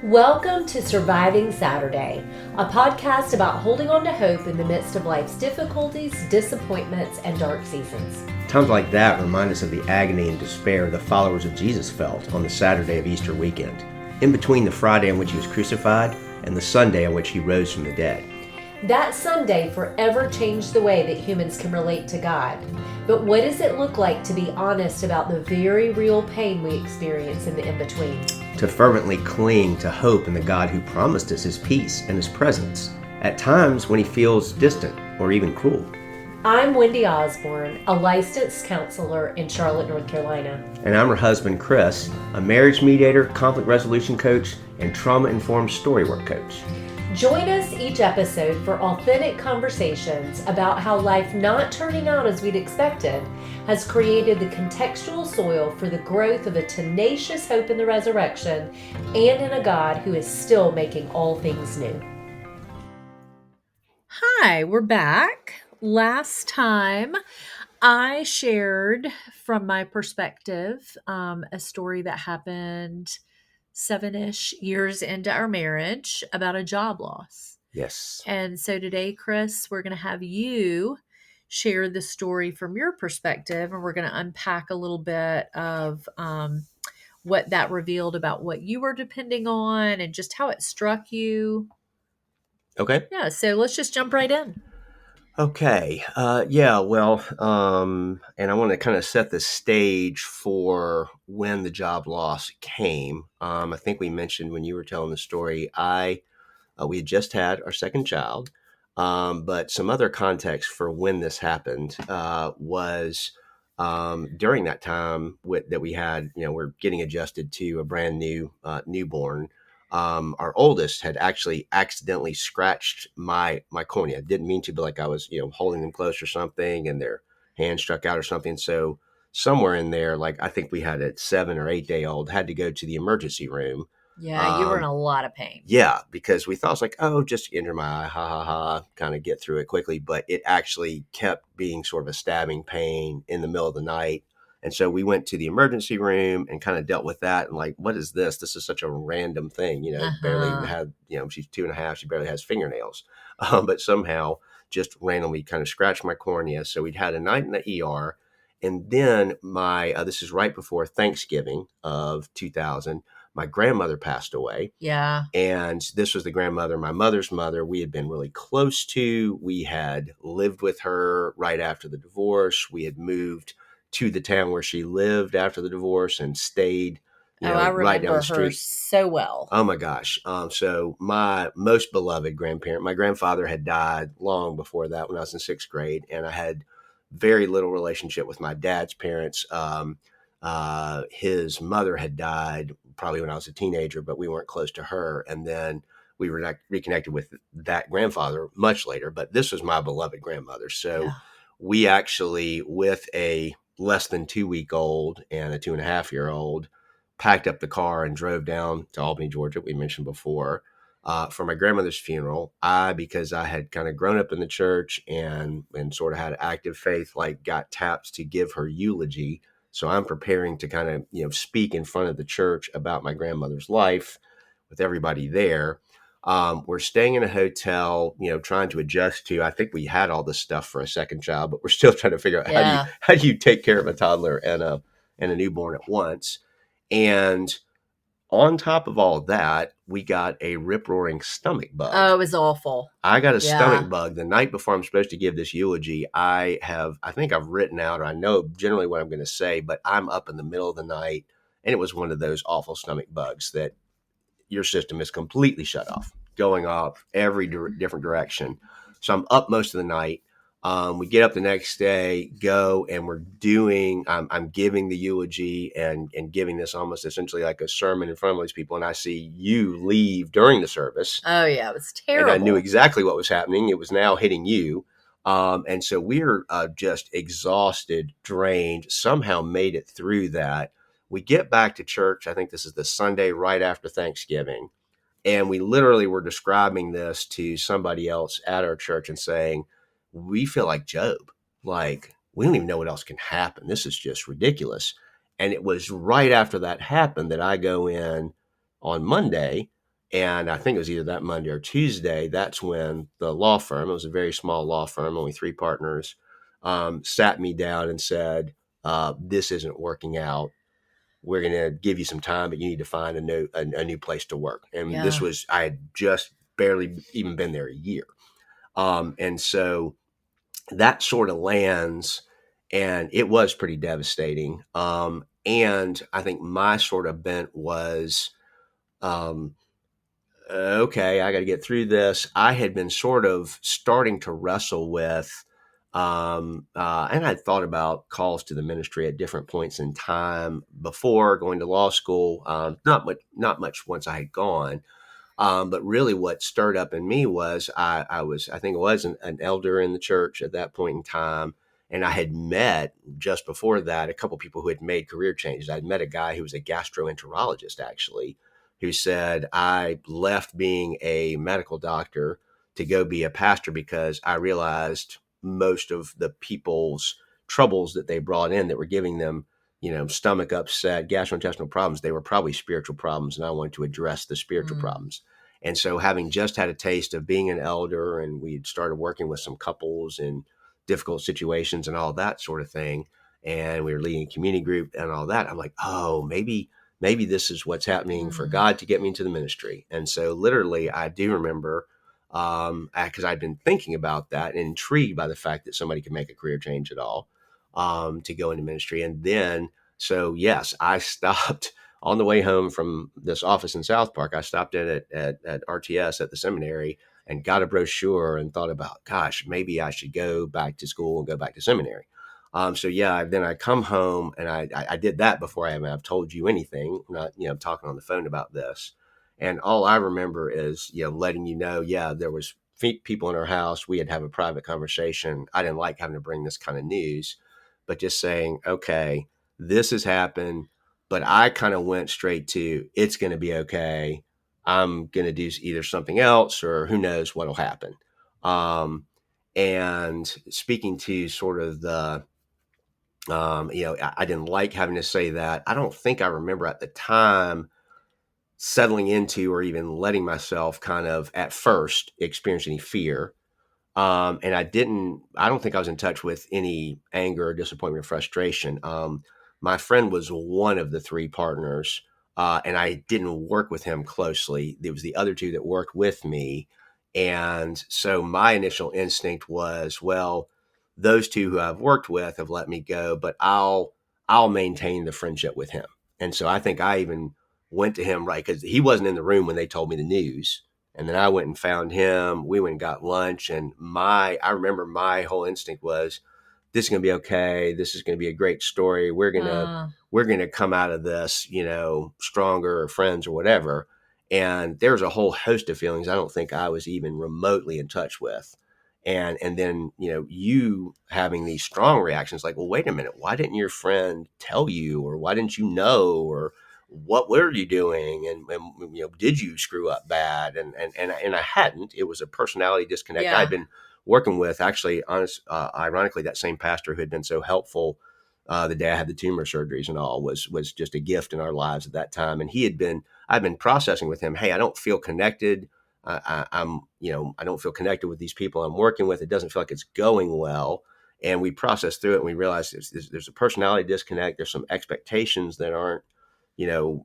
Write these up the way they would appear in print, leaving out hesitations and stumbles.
Welcome to Surviving Saturday, a podcast about holding on to hope in the midst of life's difficulties, disappointments, and dark seasons. Times like that remind us of the agony and despair the followers of Jesus felt on the Saturday of Easter weekend, in between the Friday on which he was crucified and the Sunday on which he rose from the dead. That Sunday forever changed the way that humans can relate to God. But what does it look like to be honest about the very real pain we experience in the in-between? To fervently cling to hope in the God who promised us his peace and his presence, at times when he feels distant or even cruel. I'm Wendy Osborne, a licensed counselor in Charlotte, North Carolina. And I'm her husband, Chris, a marriage mediator, conflict resolution coach, and trauma-informed storywork coach. Join us each episode for authentic conversations about how life not turning out as we'd expected has created the contextual soil for the growth of a tenacious hope in the resurrection and in a God who is still making all things new. Hi, we're back. Last time I shared from my perspective a story that happened 7-ish years into our marriage about a job loss. Yes. And so today, Chris, we're going to have you share the story from your perspective, and we're going to unpack a little bit of what that revealed about what you were depending on and just how it struck you. Okay. Yeah, so let's just jump right in. Okay. And I want to kind of set the stage for when the job loss came. I think we mentioned when you were telling the story, we had just had our second child, but some other context for when this happened was during that time that we had, we're getting adjusted to a brand new newborn. Our oldest had actually accidentally scratched my cornea. Didn't mean to, but like I was, holding them close or something, and their hand struck out or something. So somewhere in there, like I think we had a 7 or 8 day old had to go to the emergency room. Yeah, you were in a lot of pain. Yeah, because we thought it was like, oh, just injure my eye, ha ha ha, kind of get through it quickly. But it actually kept being sort of a stabbing pain in the middle of the night. And so we went to the emergency room and kind of dealt with that. And like, what is this? This is such a random thing, barely even had, she's 2.5, she barely has fingernails. But somehow just randomly kind of scratched my cornea. So we'd had a night in the ER. And then this is right before Thanksgiving of 2000, my grandmother passed away. Yeah. And this was the grandmother, my mother's mother, we had been really close to. We had lived with her right after the divorce. We had moved to the town where she lived after the divorce and stayed I right down remember the street. her so well. Oh my gosh. So my most beloved grandparent, my grandfather had died long before that when I was in 6th grade. And I had very little relationship with my dad's parents. His mother had died probably when I was a teenager, but we weren't close to her. And then we reconnected with that grandfather much later, but this was my beloved grandmother. So we actually, with a less than 2-week-old and a 2.5-year-old, packed up the car and drove down to Albany, Georgia, we mentioned before, for my grandmother's funeral. Because I had kind of grown up in the church and sort of had active faith, like got tapped to give her eulogy. So I'm preparing to kind of, speak in front of the church about my grandmother's life with everybody there. We're staying in a hotel, trying to adjust to, I think we had all this stuff for a second child, but we're still trying to figure out how do you take care of a toddler and a newborn at once. And on top of all of that, we got a rip-roaring stomach bug. Oh, it was awful. I got a stomach bug the night before I'm supposed to give this eulogy. I think I've written out, or I know generally what I'm going to say, but I'm up in the middle of the night, and it was one of those awful stomach bugs that your system is completely shut off, going off every different direction. So I'm up most of the night. We get up the next day, go, and I'm giving the eulogy and giving this almost essentially like a sermon in front of all these people. And I see you leave during the service. Oh yeah, it was terrible. And I knew exactly what was happening. It was now hitting you. And so we're just exhausted, drained, somehow made it through that. We get back to church. I think this is the Sunday right after Thanksgiving. And we literally were describing this to somebody else at our church and saying, we feel like Job. Like, we don't even know what else can happen. This is just ridiculous. And it was right after that happened that I go in on Monday And I think it was either that Monday or Tuesday. That's when the law firm, it was a very small law firm, only 3 partners, sat me down and said, this isn't working out. We're going to give you some time, but you need to find a new place to work. And this was, I had just barely even been there a year. And so that sort of lands, and it was pretty devastating. And I think my sort of bent was, um, okay, I got to get through this. I had been sort of starting to wrestle with, and I'd thought about calls to the ministry at different points in time before going to law school. Not much once I had gone. But really what stirred up in me was I think I was an elder in the church at that point in time. And I had met just before that a couple of people who had made career changes. I'd met a guy who was a gastroenterologist, actually, who said, I left being a medical doctor to go be a pastor because I realized most of the people's troubles that they brought in that were giving them, stomach upset, gastrointestinal problems, they were probably spiritual problems. And I wanted to address the spiritual problems. And so having just had a taste of being an elder, and we had started working with some couples in difficult situations and all that sort of thing, and we were leading a community group and all that, I'm like, oh, maybe this is what's happening for God to get me into the ministry. And so literally I do remember, because I'd been thinking about that and intrigued by the fact that somebody could make a career change at all, to go into ministry. And then, so yes, I stopped on the way home from this office in South Park. I stopped in at RTS at the seminary and got a brochure and thought about, gosh, maybe I should go back to school and go back to seminary. So yeah, then I come home and I did that before I've told you anything, not, talking on the phone about this. And all I remember is, letting yeah, there was people in our house. We had to have a private conversation. I didn't like having to bring this kind of news, but just saying, okay, this has happened. But I kind of went straight to, it's going to be okay. I'm going to do either something else or who knows what'll happen. And speaking to sort of the, I didn't like having to say that. I don't think I remember at the time settling into or even letting myself kind of at first experience any fear. And I don't think I was in touch with any anger or disappointment or frustration. My friend was one of the 3 partners, and I didn't work with him closely. There was the other 2 that worked with me. And so my initial instinct was, well, those 2 who I've worked with have let me go, but I'll maintain the friendship with him. And so I think I even went to him, right, because he wasn't in the room when they told me the news. And then I went and found him. We went and got lunch. And I remember my whole instinct was, this is going to be okay. This is going to be a great story. We're going to come out of this, stronger or friends or whatever. And there's a whole host of feelings I don't think I was even remotely in touch with. And then, you having these strong reactions like, well, wait a minute, why didn't your friend tell you, or why didn't you know, or what were you doing? And did you screw up bad? And I hadn't. It was a personality disconnect. Yeah. I'd been working with, actually, ironically, that same pastor who had been so helpful the day I had the tumor surgeries and all was just a gift in our lives at that time. And I'd been processing with him, hey, I don't feel connected. I don't feel connected with these people I'm working with. It doesn't feel like it's going well. And we processed through it, and we realized there's a personality disconnect. There's some expectations that aren't,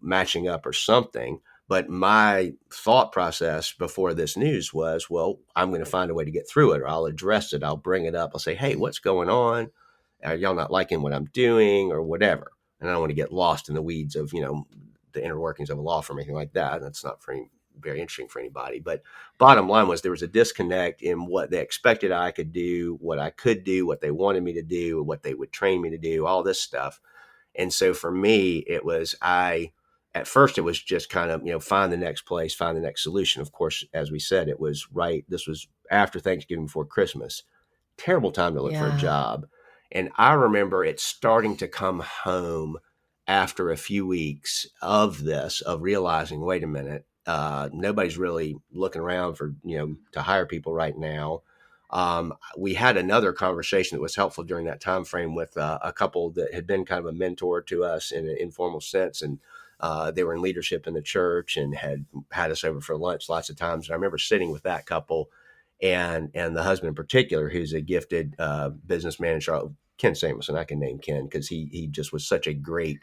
matching up or something. But my thought process before this news was, well, I'm going to find a way to get through it, or I'll address it. I'll bring it up. I'll say, hey, what's going on? Are y'all not liking what I'm doing or whatever? And I don't want to get lost in the weeds of, the inner workings of a law firm or anything like that. That's not very interesting for anybody. But bottom line was there was a disconnect in what they expected I could do, what I could do, what they wanted me to do, what they would train me to do, all this stuff. And so for me, at first it was just kind of, find the next place, find the next solution. Of course, as we said, this was after Thanksgiving, before Christmas, terrible time to look for a job. And I remember it starting to come home after a few weeks of realizing, wait a minute, nobody's really looking around for, to hire people right now. We had another conversation that was helpful during that time frame with a couple that had been kind of a mentor to us in an informal sense. And They were in leadership in the church and had us over for lunch lots of times. And I remember sitting with that couple and the husband in particular, who's a gifted businessman in Charlotte, Ken Samuelson. I can name Ken because he just was such a great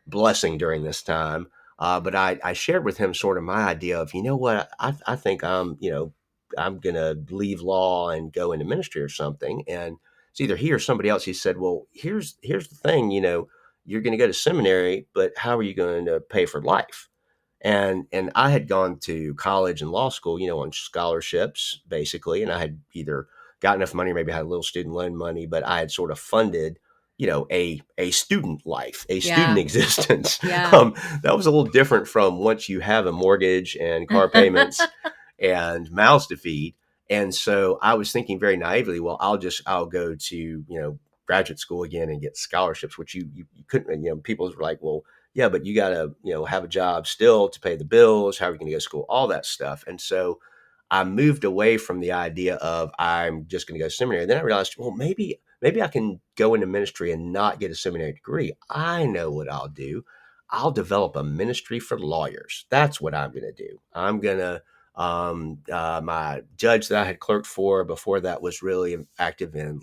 blessing during this time. But I shared with him sort of my idea of, you know what, I think I'm going to leave law and go into ministry or something. And it's either he or somebody else. He said, well, here's the thing, you're going to go to seminary, but how are you going to pay for life? And I had gone to college and law school, on scholarships basically, and I had either got enough money, or maybe had a little student loan money, but I had sort of funded, a student life, a student existence. Yeah. That was a little different from once you have a mortgage and car payments and mouths to feed. And so I was thinking very naively, well, I'll go to, graduate school again and get scholarships, which you couldn't, people were like, well, yeah, but you got to, have a job still to pay the bills. How are you going to go to school? All that stuff. And so I moved away from the idea of I'm just going to go to seminary. Then I realized, well, maybe I can go into ministry and not get a seminary degree. I know what I'll do. I'll develop a ministry for lawyers. That's what I'm going to do. I'm going to, my judge that I had clerked for before that was really active in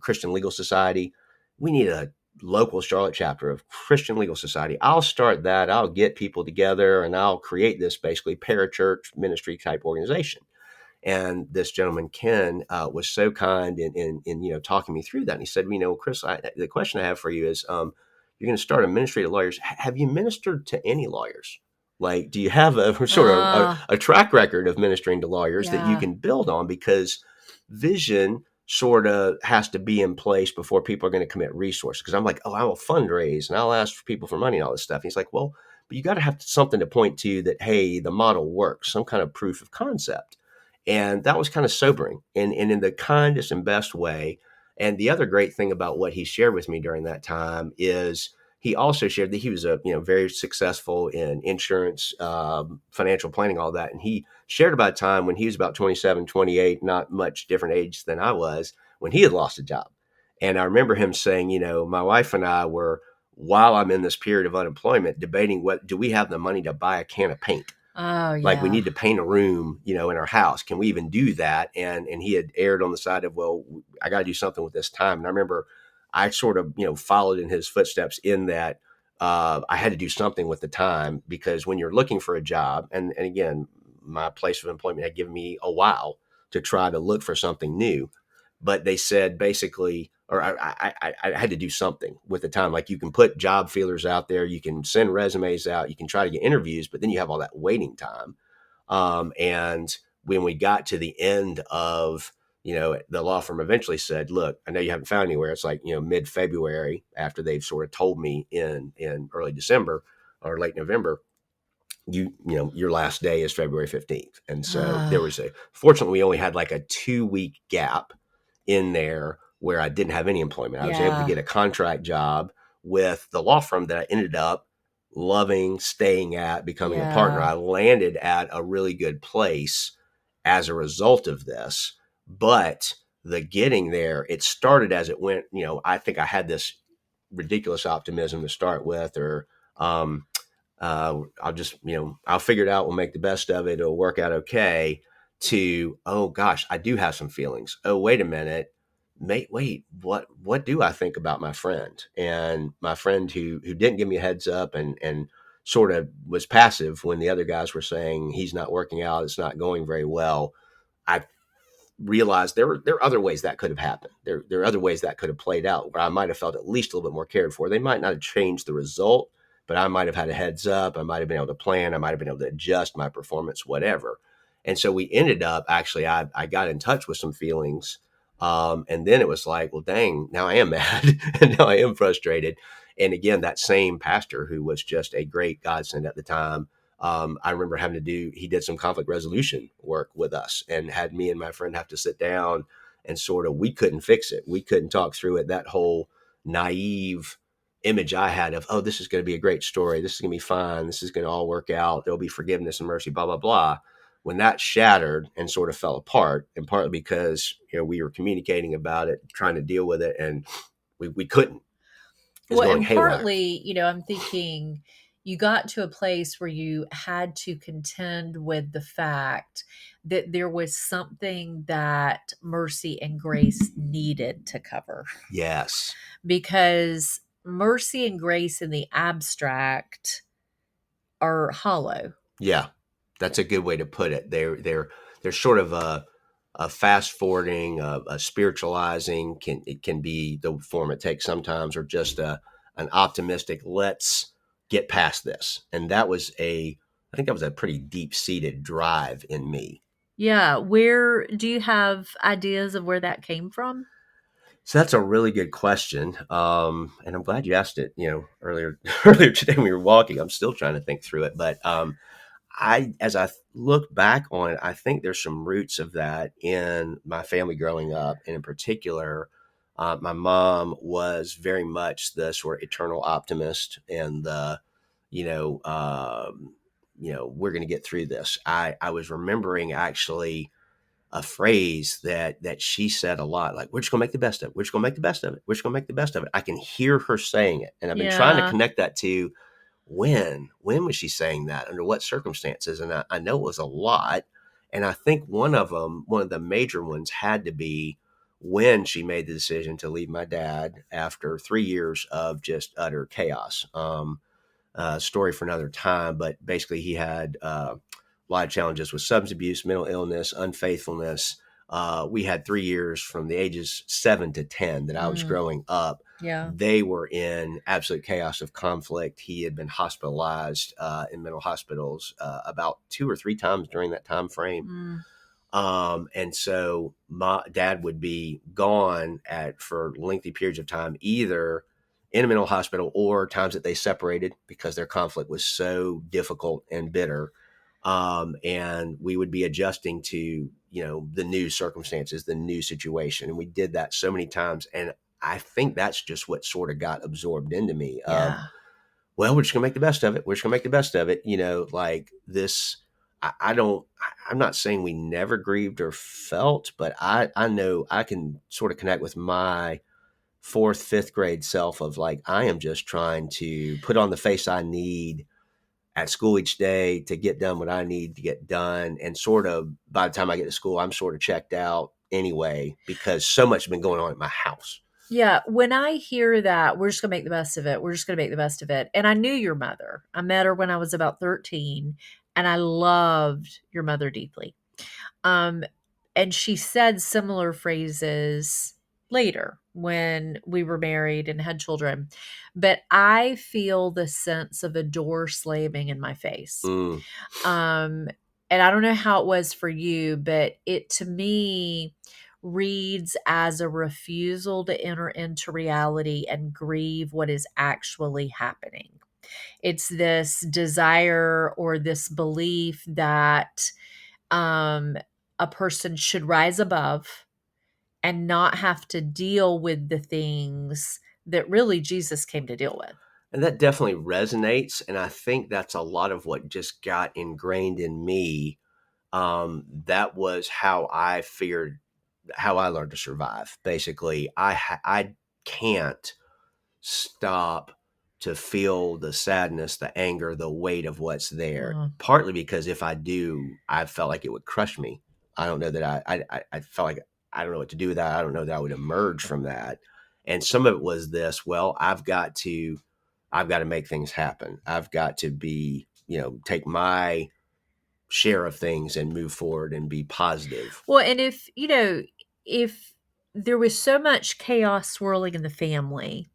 Christian Legal Society. We need a local Charlotte chapter of Christian Legal Society. I'll start that. I'll get people together and I'll create this basically parachurch ministry type organization. And this gentleman, Ken, was so kind in talking me through that. And he said, Chris, the question I have for you is, you're going to start a ministry to lawyers. Have you ministered to any lawyers? Like, do you have a sort of a track record of ministering to lawyers that you can build on? Because vision sort of has to be in place before people are going to commit resources. Because I'm like, oh, I will fundraise and I'll ask for people for money and all this stuff. And he's like, well, but you got to have something to point to that, hey, the model works, some kind of proof of concept. And that was kind of sobering and in the kindest and best way. And the other great thing about what he shared with me during that time is he also shared that he was very successful in insurance, financial planning, all that. And he shared about a time when he was about 27, 28, not much different age than I was, when he had lost a job. And I remember him saying, my wife and I were, while I'm in this period of unemployment, debating what do we have the money to buy a can of paint? Oh, yeah. Like we need to paint a room, in our house. Can we even do that? And he had erred on the side of, well, I got to do something with this time. And I remember I sort of, followed in his footsteps in that I had to do something with the time, because when you're looking for a job, and again, my place of employment had given me a while to try to look for something new. But they said basically, or I had to do something with the time. Like you can put job feelers out there, you can send resumes out, you can try to get interviews, but then you have all that waiting time. And when we got to the end of, the law firm eventually said, look, I know you haven't found anywhere. It's like, mid-February, after they've sort of told me in early December or late November, your last day is February 15th. And so there was fortunately, we only had like a 2-week gap in there where I didn't have any employment. I was able to get a contract job with the law firm that I ended up loving, staying at, becoming a partner. I landed at a really good place as a result of this. But the getting there, it started as it went. I think I had ridiculous optimism to start with, or I'll just, I'll figure it out. We'll make the best of it. It'll work out okay. To, oh gosh, I do have some feelings. Oh, wait a minute. Wait, what do I think about my friend? And my friend who didn't give me a heads up and sort of was passive when the other guys were saying he's not working out, it's not going very well. I realized there are other ways that could have happened. There are other ways that could have played out where I might have felt at least a little bit more cared for. They might not have changed the result, but I might have had a heads up. I might have been able to plan. I might have been able to adjust my performance, whatever. And so we ended up actually, I got in touch with some feelings. And then it was like, well, dang, now I am mad and now I am frustrated. And again, that same pastor who was just a great godsend at the time, I remember he did some conflict resolution work with us and had me and my friend have to sit down and we couldn't fix it. We couldn't talk through it. That whole naive image I had of, oh, this is going to be a great story. This is going to be fine. This is going to all work out. There'll be forgiveness and mercy, blah, blah, blah. When that shattered and sort of fell apart, and partly because, we were communicating about it, trying to deal with it, and we couldn't. is going And haywire. partly, I'm thinking you got to a place where you had to contend with the fact that there was something that mercy and grace needed to cover. Yes. Because mercy and grace in the abstract are hollow. Yeah, that's a good way to put it. They're sort of a fast forwarding, a spiritualizing. It can be the form it takes sometimes, or just an optimistic. Let's get past this, and I think that was a pretty deep seated drive in me. Yeah. Where do you have ideas of where that came from? So that's a really good question, and I'm glad you asked it. Earlier earlier today when we were walking, I'm still trying to think through it, but as I look back on it, I think there's some roots of that in my family growing up, and in particular, my mom was very much the sort of eternal optimist, and the, you know, we're going to get through this. I was remembering actually a phrase that she said a lot, like, we're just gonna make the best of it. We're just gonna make the best of it. We're just gonna make the best of it. I can hear her saying it. And I've been trying to Yeah. connect that to when was she saying that? Under what circumstances? And I know it was a lot. And I think one of the major ones had to be when she made the decision to leave my dad after 3 years of just utter chaos. Story for another time, but basically he had a lot of challenges with substance abuse, mental illness, unfaithfulness. We had 3 years from the ages 7 to 10 that I was growing up. Yeah. They were in absolute chaos of conflict. He had been hospitalized in mental hospitals about 2 or 3 times during that time frame. And so my dad would be gone for lengthy periods of time, either in a mental hospital or times that they separated because their conflict was so difficult and bitter. And we would be adjusting to, the new circumstances, the new situation. And we did that so many times. And I think that's just what sort of got absorbed into me of, Yeah. well, we're just gonna make the best of it. We're just gonna make the best of it. Like this, I'm not saying we never grieved or felt, but I know I can sort of connect with my fourth, fifth grade self of like, I am just trying to put on the face I need at school each day to get done what I need to get done. And sort of by the time I get to school, I'm sort of checked out anyway, because so much has been going on at my house. Yeah. When I hear that, we're just going to make the best of it. We're just going to make the best of it. And I knew your mother. I met her when I was about 13, and I loved your mother deeply. And she said similar phrases later when we were married and had children. But I feel the sense of a door slamming in my face. Mm. And I don't know how it was for you, but it to me reads as a refusal to enter into reality and grieve what is actually happening. It's this desire or this belief that a person should rise above and not have to deal with the things that really Jesus came to deal with. And that definitely resonates. And I think that's a lot of what just got ingrained in me. That was how how I learned to survive. Basically, I can't stop to feel the sadness, the anger, the weight of what's there. Partly because if I do, I felt like it would crush me. I don't know that I felt like I don't know what to do with that. I don't know that I would emerge from that. And some of it was this, well, I've got to make things happen. I've got to be, take my share of things and move forward and be positive. Well, and if there was so much chaos swirling in the family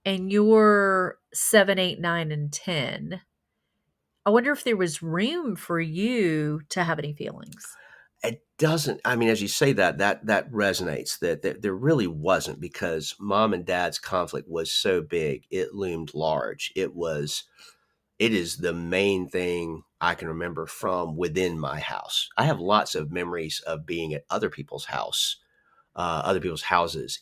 and you're 7, 8, 9, and 10, I wonder if there was room for you to have any feelings. It doesn't, I mean, as you say that resonates, that there really wasn't, because mom and dad's conflict was so big. It loomed large. It is the main thing I can remember from within my house. I have lots of memories of being at other people's houses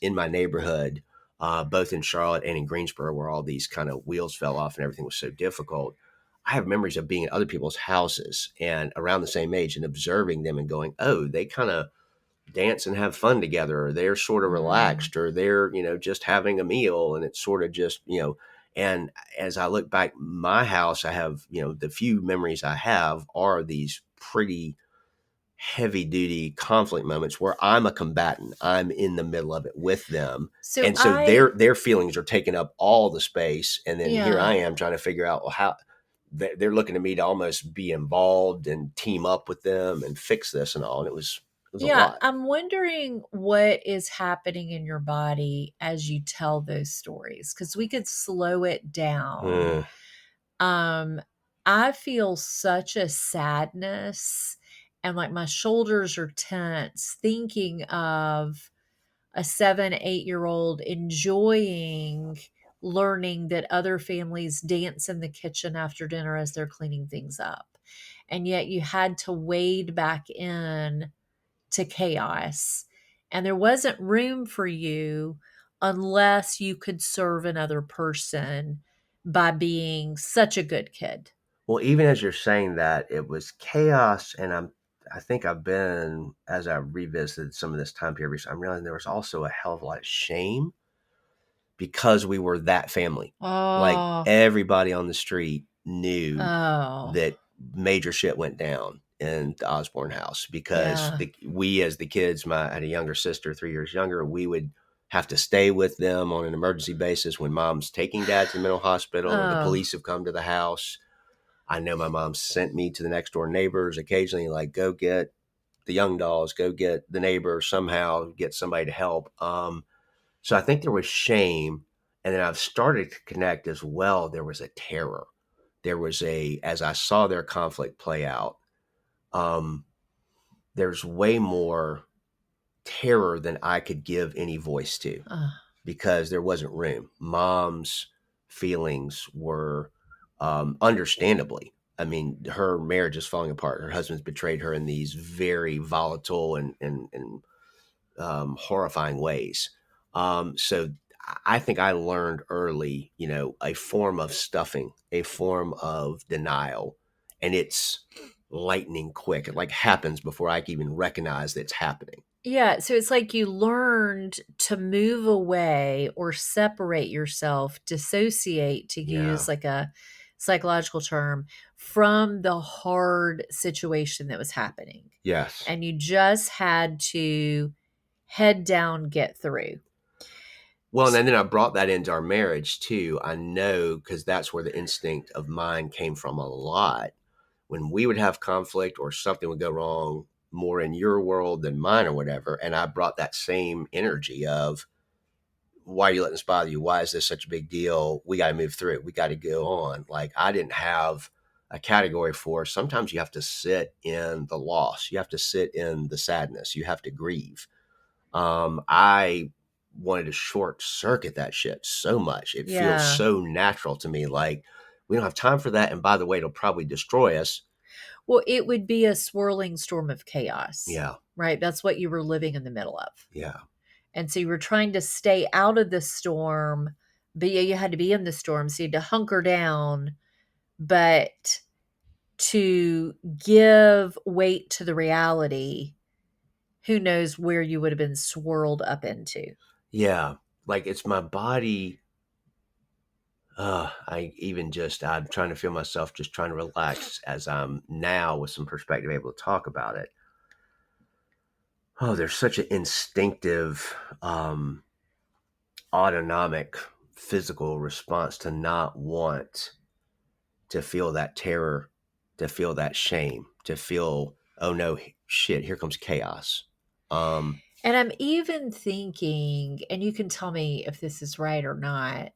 in my neighborhood, both in Charlotte and in Greensboro, where all these kind of wheels fell off and everything was so difficult. I have memories of being at other people's houses and around the same age and observing them and going, oh, they kind of dance and have fun together, or they're sort of relaxed, or they're, just having a meal, and it's sort of just, and as I look back, my house, I have, the few memories I have are these pretty heavy duty conflict moments where I'm a combatant. I'm in the middle of it with them. So And so their feelings are taking up all the space. And then here I am trying to figure out, well, how they're looking to me to almost be involved and team up with them and fix this and all. And it was a lot. I'm wondering what is happening in your body as you tell those stories, because we could slow it down. I feel such a sadness, and like my shoulders are tense thinking of a 7-8-year-old enjoying learning that other families dance in the kitchen after dinner as they're cleaning things up. And yet you had to wade back in to chaos. And there wasn't room for you unless you could serve another person by being such a good kid. Well, even as you're saying that, it was chaos. And I think as I revisited some of this time period, I'm realizing there was also a hell of a lot of shame because we were that family. Like everybody on the street knew that major shit went down in the Osborne house because we, as the kids, I had a younger sister, 3 years younger, we would have to stay with them on an emergency basis when mom's taking dad to the mental hospital or the police have come to the house. I know my mom sent me to the next door neighbors occasionally, like, go get the young dolls, go get the neighbor, somehow get somebody to help. So I think there was shame. And then I've started to connect as well. There was a terror. There was as I saw their conflict play out, there's way more terror than I could give any voice to because there wasn't room. Mom's feelings were understandably. I mean, her marriage is falling apart. Her husband's betrayed her in these very volatile and horrifying ways. So I think I learned early, a form of stuffing, a form of denial, and it's lightning quick. It like happens before I can even recognize that it's happening. Yeah. So it's like you learned to move away or separate yourself, dissociate, to use like a psychological term, from the hard situation that was happening. Yes. And you just had to head down, get through. Well, and then I brought that into our marriage too. I know because that's where the instinct of mine came from a lot. When we would have conflict or something would go wrong more in your world than mine or whatever, and I brought that same energy of, why are you letting this bother you? Why is this such a big deal? We got to move through it. We got to go on. Like, I didn't have a category for, sometimes you have to sit in the loss. You have to sit in the sadness. You have to grieve. I wanted to short circuit that shit so much. It feels so natural to me. Like, we don't have time for that. And by the way, it'll probably destroy us. Well, it would be a swirling storm of chaos. Yeah. Right? That's what you were living in the middle of. Yeah. And so you were trying to stay out of the storm, but you had to be in the storm. So you had to hunker down, but to give weight to the reality, who knows where you would have been swirled up into. Yeah. Like, it's my body. I'm trying to feel myself just trying to relax as I'm now with some perspective able to talk about it. Oh, there's such an instinctive, autonomic physical response to not want to feel that terror, to feel that shame, to feel, oh no, shit, here comes chaos. And I'm even thinking, and you can tell me if this is right or not,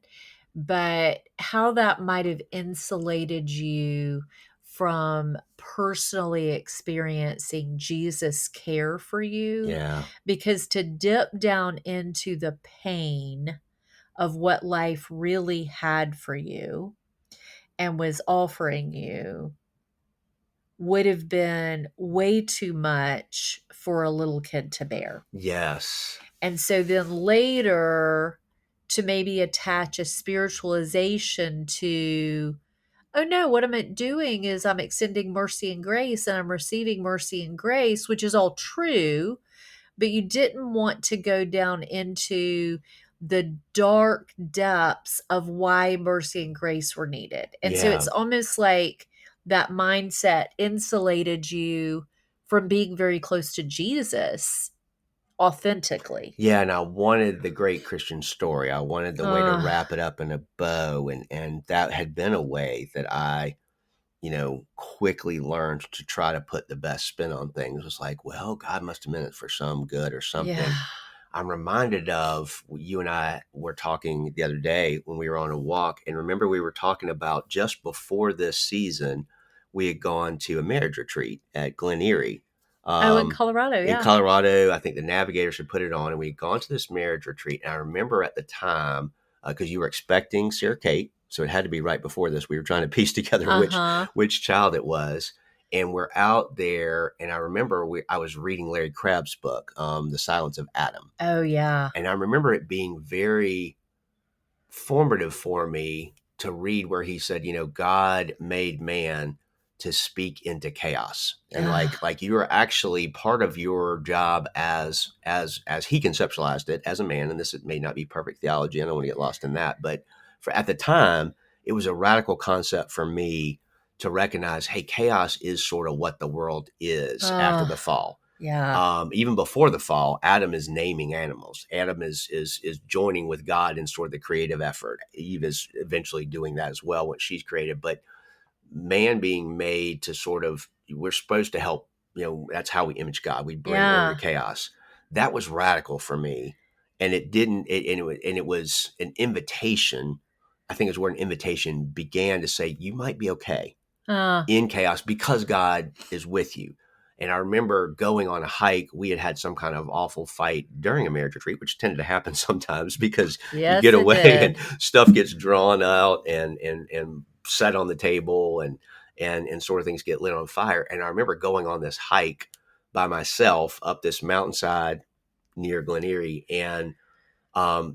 but how that might have insulated you from personally experiencing Jesus' care for you. Yeah. Because to dip down into the pain of what life really had for you and was offering you would have been way too much for a little kid to bear. Yes. And so then later to maybe attach a spiritualization to, oh no, what I'm doing is I'm extending mercy and grace and I'm receiving mercy and grace, which is all true. but you didn't want to go down into the dark depths of why mercy and grace were needed. And so Yeah. it's almost like that mindset insulated you from being very close to Jesus authentically. Yeah, and I wanted the great Christian story. I wanted the way to wrap it up in a bow, and that had been a way that I, quickly learned to try to put the best spin on things. It was like, well, God must have meant it for some good or something. Yeah. I'm reminded of you and I were talking the other day when we were on a walk, and remember we were talking about just before this season, we had gone to a marriage retreat at Glen Erie. In Colorado, In Colorado, I think the Navigators had put it on, and we'd gone to this marriage retreat. And I remember at the time, because you were expecting Sarah Kate, so it had to be right before this. We were trying to piece together which child it was. And we're out there, and I remember I was reading Larry Crabb's book, The Silence of Adam. Oh, yeah. And I remember it being very formative for me to read where he said, God made man to speak into chaos. And like you are actually part of your job as he conceptualized it as a man. And this may not be perfect theology. I don't want to get lost in that. But at the time, it was a radical concept for me to recognize, hey, chaos is sort of what the world is after the fall. Yeah. Even before the fall, Adam is naming animals. Adam is joining with God in sort of the creative effort. Eve is eventually doing that as well, what she's created. But man being made to sort of, we're supposed to help, that's how we image God. We bring order to chaos. That was radical for me. And it was an invitation. I think it's where an invitation began to say, you might be okay in chaos because God is with you. And I remember going on a hike. We had some kind of awful fight during a marriage retreat, which tended to happen sometimes because you get away and stuff gets drawn out and set on the table and sort of things get lit on fire. And I remember going on this hike by myself up this mountainside near Glen Erie. And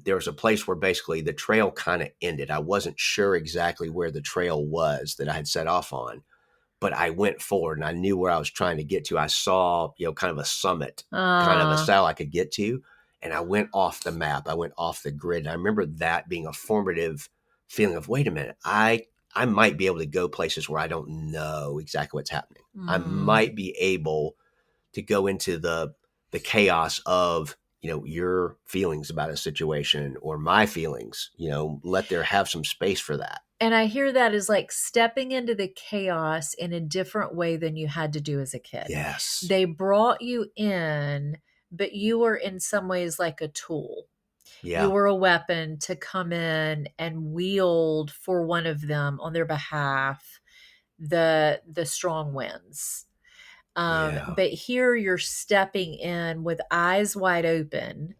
there was a place where basically the trail kind of ended. I wasn't sure exactly where the trail was that I had set off on, but I went forward and I knew where I was trying to get to. I saw, kind of a summit, kind of a saddle I could get to. And I went off the map. I went off the grid. And I remember that being a formative feeling of, wait a minute, I might be able to go places where I don't know exactly what's happening. I might be able to go into the chaos of, your feelings about a situation or my feelings, let there have some space for that. And I hear that as like stepping into the chaos in a different way than you had to do as a kid. Yes. They brought you in, but you were in some ways like a tool. Yeah. You were a weapon to come in and wield for one of them on their behalf the strong winds. But here you're stepping in with eyes wide open,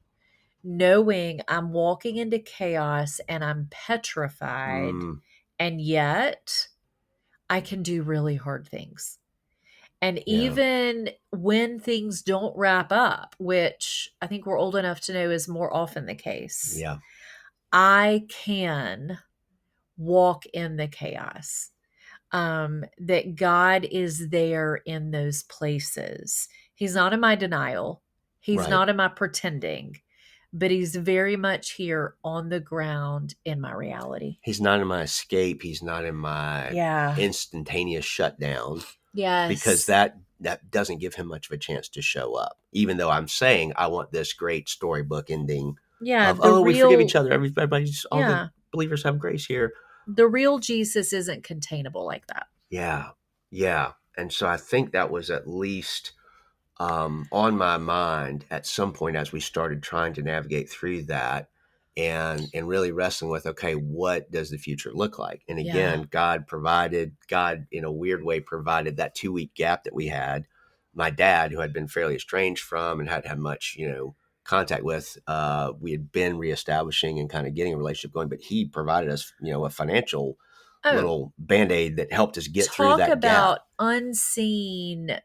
knowing I'm walking into chaos and I'm petrified. And yet I can do really hard things. And even when things don't wrap up, which I think we're old enough to know is more often the case, I can walk in the chaos. That God is there in those places. He's not in my denial. He's not in my pretending, but he's very much here on the ground in my reality. He's not in my escape. He's not in my instantaneous shutdown. Yes. Because that doesn't give him much of a chance to show up. Even though I'm saying I want this great storybook ending. Yeah. Of, we forgive each other. Everybody's all the believers have grace here. The real Jesus isn't containable like that. Yeah. Yeah. And so I think that was at least on my mind at some point as we started trying to navigate through that and really wrestling with, okay, what does the future look like? And again, God in a weird way provided that 2-week gap that we had. My dad, who had been fairly estranged from and hadn't had much, contact with, we had been reestablishing and kind of getting a relationship going, but he provided us, a financial little Band-Aid that helped us get through that gap. Talk about unseen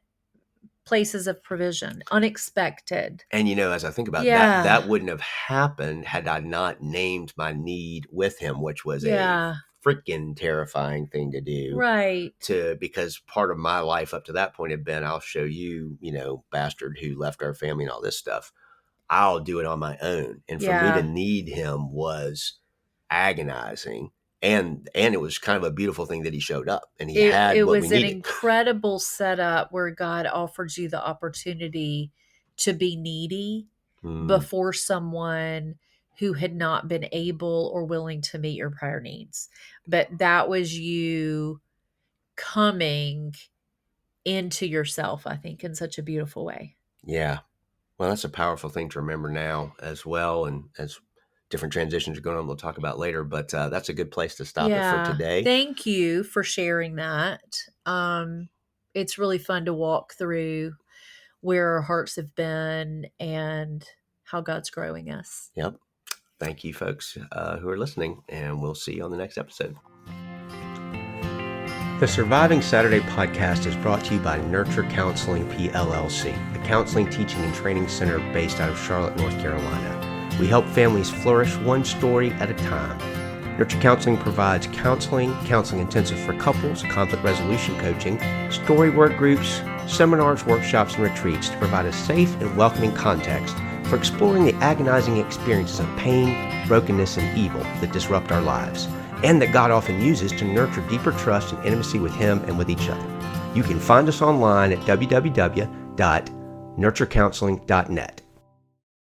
places of provision, unexpected. And, as I think about that wouldn't have happened had I not named my need with him, which was a freaking terrifying thing to do. Right. Because part of my life up to that point had been, I'll show you, bastard who left our family and all this stuff. I'll do it on my own. And for me to need him was agonizing. And it was kind of a beautiful thing that he showed up and he had it what we was needed. an incredible setup where God offered you the opportunity to be needy before someone who had not been able or willing to meet your prior needs. But that was you coming into yourself, I think, in such a beautiful way. Yeah. Well, that's a powerful thing to remember now as well. And as different transitions are going on, we'll talk about later, but that's a good place to stop it for today. Thank you for sharing that. It's really fun to walk through where our hearts have been and how God's growing us. Yep. Thank you, folks who are listening, and we'll see you on the next episode. The Surviving Saturday podcast is brought to you by Nurture Counseling PLLC, a counseling, teaching, and training center based out of Charlotte, North Carolina. We help families flourish one story at a time. Nurture Counseling provides counseling intensive for couples, conflict resolution coaching, story work groups, seminars, workshops, and retreats to provide a safe and welcoming context for exploring the agonizing experiences of pain, brokenness, and evil that disrupt our lives, and that God often uses to nurture deeper trust and intimacy with Him and with each other. You can find us online at www.nurturecounseling.net.